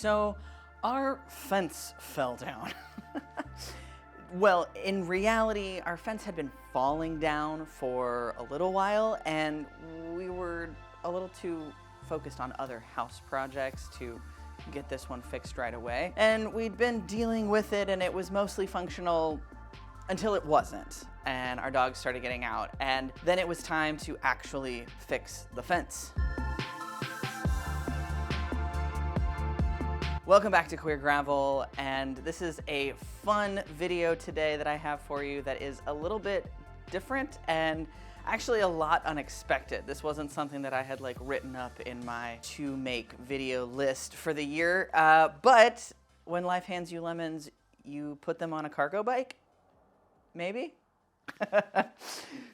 So our fence fell down. Well, in reality, our fence had been falling down for a little while, and we were a little too focused on other house projects to get this one fixed right away. And we'd been dealing with it, and it was mostly functional until it wasn't, and our dogs started getting out, and then it was time to actually fix the fence. Welcome back to Queer Gravel, and this is a fun video today that I have for you that is a little bit different and actually a lot unexpected. This wasn't something that I had written up in my to make video list for the year, but when life hands you lemons, you put them on a cargo bike? Maybe?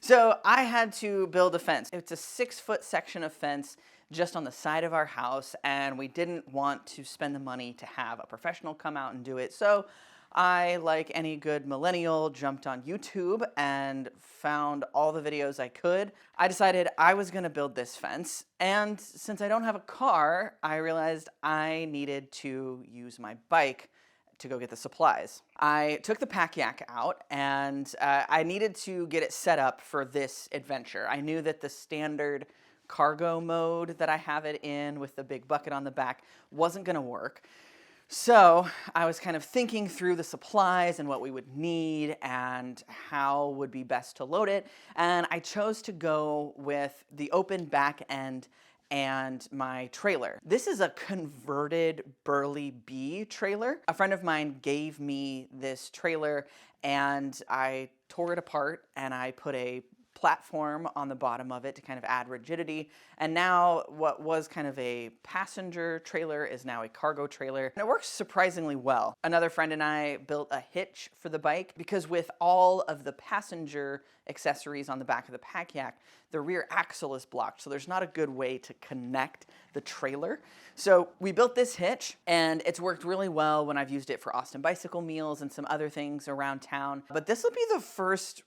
So I had to build a fence. It's a 6-foot section of fence just on the side of our house, and we didn't want to spend the money to have a professional come out and do it. So I, like any good millennial, jumped on YouTube and found all the videos I could. I decided I was gonna build this fence, and since I don't have a car, I realized I needed to use my bike to go get the supplies. I took the pack yak out, and I needed to get it set up for this adventure. I knew that the standard cargo mode that I have it in with the big bucket on the back wasn't gonna work. So I was kind of thinking through the supplies and what we would need and how would be best to load it. And I chose to go with the open back end and my trailer. This is a converted Burley Bee trailer. A friend of mine gave me this trailer, and I tore it apart and I put a platform on the bottom of it to kind of add rigidity. And now what was kind of a passenger trailer is now a cargo trailer. And it works surprisingly well. Another friend and I built a hitch for the bike because with all of the passenger accessories on the back of the pack yak, the rear axle is blocked. So there's not a good way to connect the trailer. So we built this hitch, and it's worked really well when I've used it for Austin bicycle meals and some other things around town. But this will be the first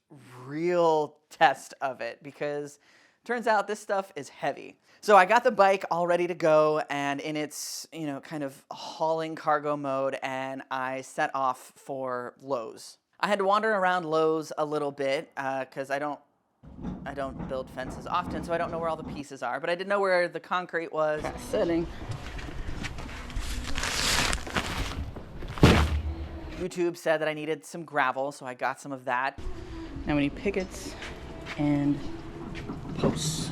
real test of it because turns out this stuff is heavy. So I got the bike all ready to go and in its, kind of hauling cargo mode, and I set off for Lowe's. I had to wander around Lowe's a little bit because I don't build fences often, so I don't know where all the pieces are, but I did know where the concrete was. Setting. YouTube said that I needed some gravel, so I got some of that. Now we need pickets and posts.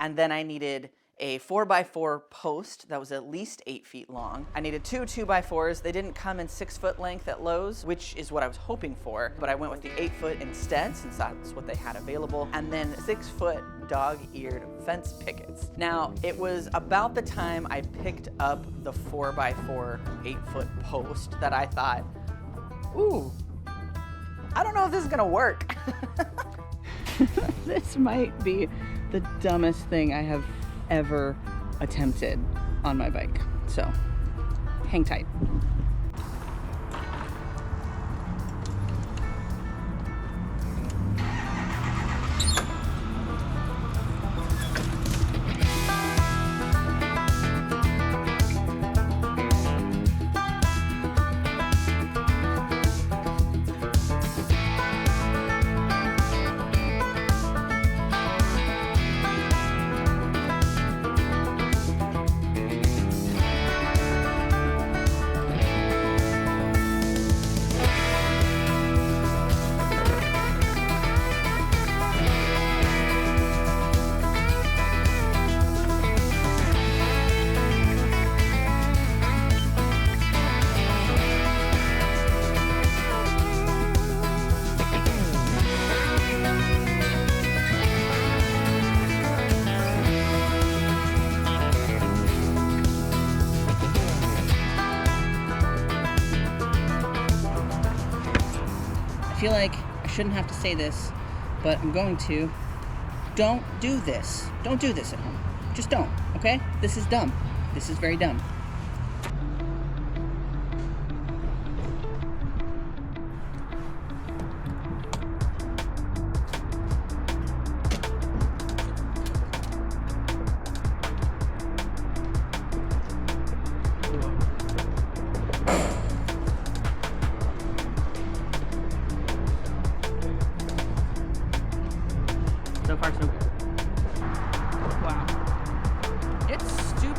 And then I needed a 4x4 post that was at least 8 feet long. I needed 2 2x4s. They didn't come in 6-foot length at Lowe's, which is what I was hoping for, but I went with the 8-foot instead since that's what they had available. And then 6-foot dog-eared fence pickets. Now, it was about the time I picked up the 4x4 8-foot post that I thought, ooh, I don't know if this is gonna work. This might be the dumbest thing I have ever attempted on my bike. So, hang tight. I feel like I shouldn't have to say this, but I'm going to. Don't do this. Don't do this at home. Just don't, okay? This is dumb. This is very dumb.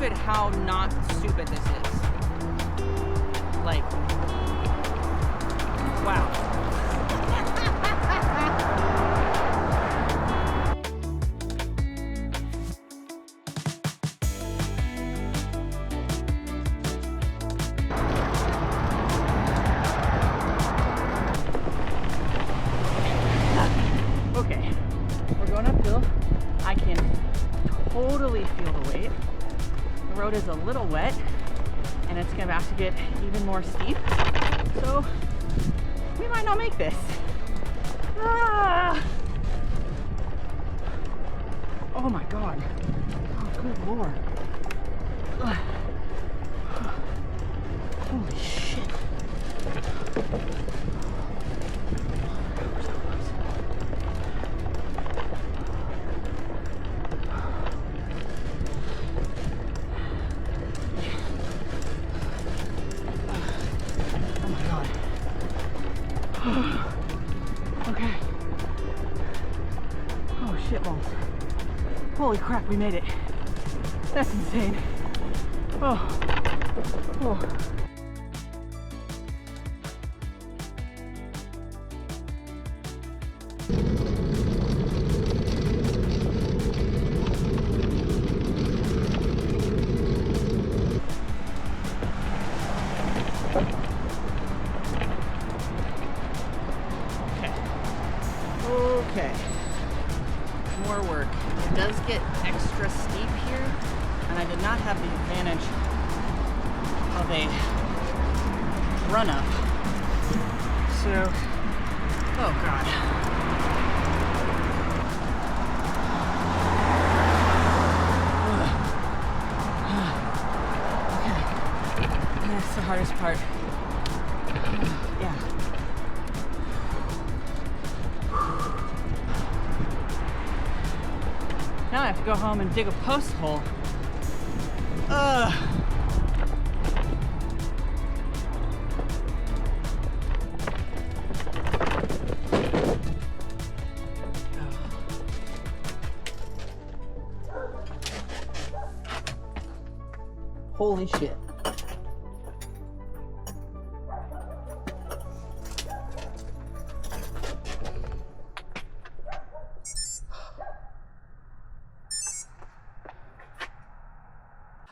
stupid how not stupid this is. Like, wow. Okay, we're going uphill. I can totally feel the weight. The road is a little wet and it's about to get even more steep. So we might not make this. Ah! Oh my God. Oh, good Lord. Ugh. Holy shit. Okay. Oh shit balls. Holy crap, we made it. That's insane. Oh. Oh. Okay, more work. It does get extra steep here, and I did not have the advantage of a run-up. So, oh God. Okay, that's the hardest part. Yeah. Now I have to go home and dig a post hole. Ugh. Holy shit.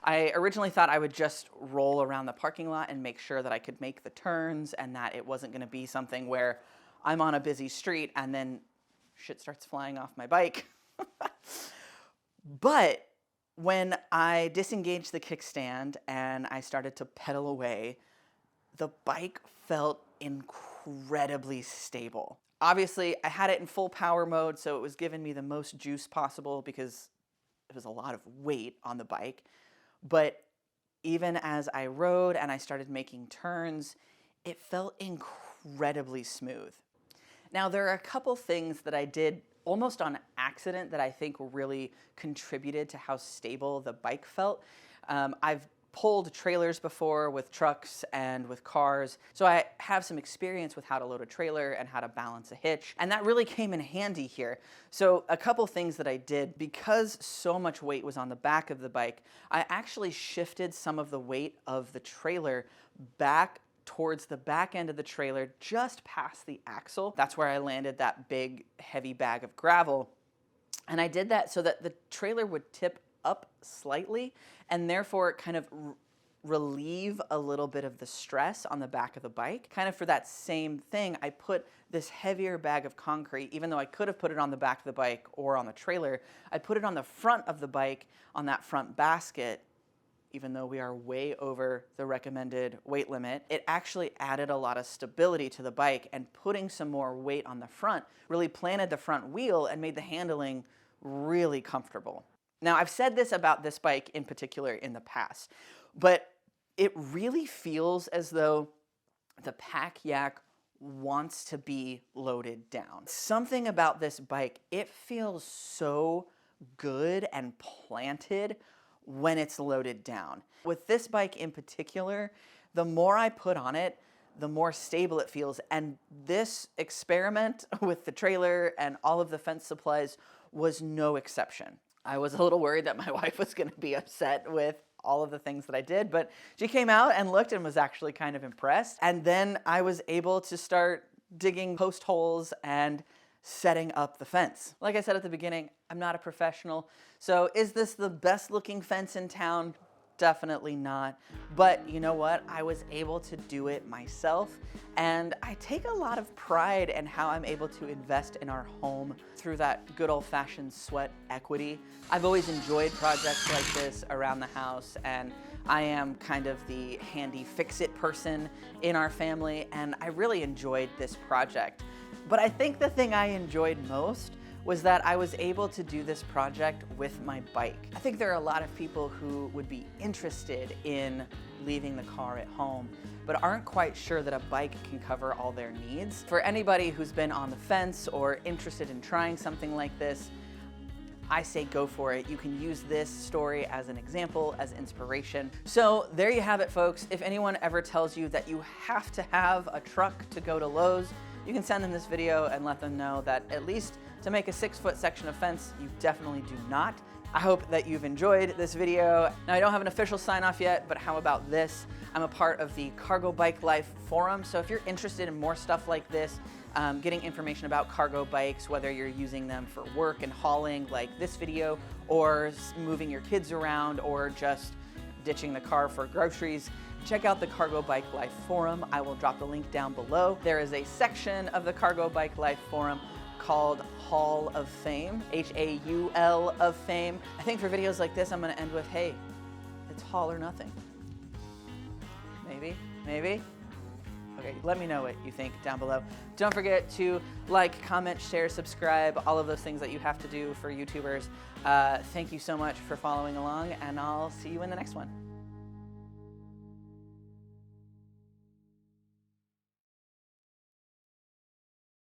I originally thought I would just roll around the parking lot and make sure that I could make the turns and that it wasn't going to be something where I'm on a busy street and then shit starts flying off my bike. But when I disengaged the kickstand and I started to pedal away, the bike felt incredibly stable. Obviously, I had it in full power mode, so it was giving me the most juice possible because it was a lot of weight on the bike. But even as I rode and I started making turns, it felt incredibly smooth. Now, there are a couple things that I did almost on accident that I think really contributed to how stable the bike felt. I've pulled trailers before with trucks and with cars, so I have some experience with how to load a trailer and how to balance a hitch, and that really came in handy here. So a couple things that I did, because so much weight was on the back of the bike, I actually shifted some of the weight of the trailer back towards the back end of the trailer, just past the axle. That's where I landed that big, heavy bag of gravel. And I did that so that the trailer would tip up slightly and therefore kind of relieve a little bit of the stress on the back of the bike. Kind of for that same thing, I put this heavier bag of concrete, even though I could have put it on the back of the bike or on the trailer, I put it on the front of the bike on that front basket. Even though we are way over the recommended weight limit, it actually added a lot of stability to the bike, and putting some more weight on the front really planted the front wheel and made the handling really comfortable. Now, I've said this about this bike in particular in the past, but it really feels as though the Pack Yak wants to be loaded down. Something about this bike, it feels so good and planted when it's loaded down. With this bike in particular, the more I put on it, the more stable it feels. And this experiment with the trailer and all of the fence supplies was no exception. I was a little worried that my wife was going to be upset with all of the things that I did, but she came out and looked and was actually kind of impressed. And then I was able to start digging post holes and setting up the fence. Like I said at the beginning, I'm not a professional. So is this the best looking fence in town? Definitely not. But you know what? I was able to do it myself. And I take a lot of pride in how I'm able to invest in our home through that good old fashioned sweat equity. I've always enjoyed projects like this around the house, and I am kind of the handy fix-it person in our family, and I really enjoyed this project. But I think the thing I enjoyed most was that I was able to do this project with my bike. I think there are a lot of people who would be interested in leaving the car at home, but aren't quite sure that a bike can cover all their needs. For anybody who's been on the fence or interested in trying something like this, I say go for it. You can use this story as an example, as inspiration. So there you have it, folks. If anyone ever tells you that you have to have a truck to go to Lowe's, you can send them this video and let them know that at least to make a 6-foot section of fence, you definitely do not. I hope that you've enjoyed this video. Now, I don't have an official sign off yet, but how about this? I'm a part of the Cargo Bike Life forum, so if you're interested in more stuff like this, getting information about cargo bikes, whether you're using them for work and hauling like this video, or moving your kids around, or just ditching the car for groceries, check out the Cargo Bike Life forum. I will drop the link down below. There is a section of the Cargo Bike Life forum called Hall of Fame, H-A-U-L of Fame. I think for videos like this, I'm gonna end with, hey, it's haul or nothing. Maybe? Okay, let me know what you think down below. Don't forget to like, comment, share, subscribe, all of those things that you have to do for YouTubers. Thank you so much for following along, and I'll see you in the next one.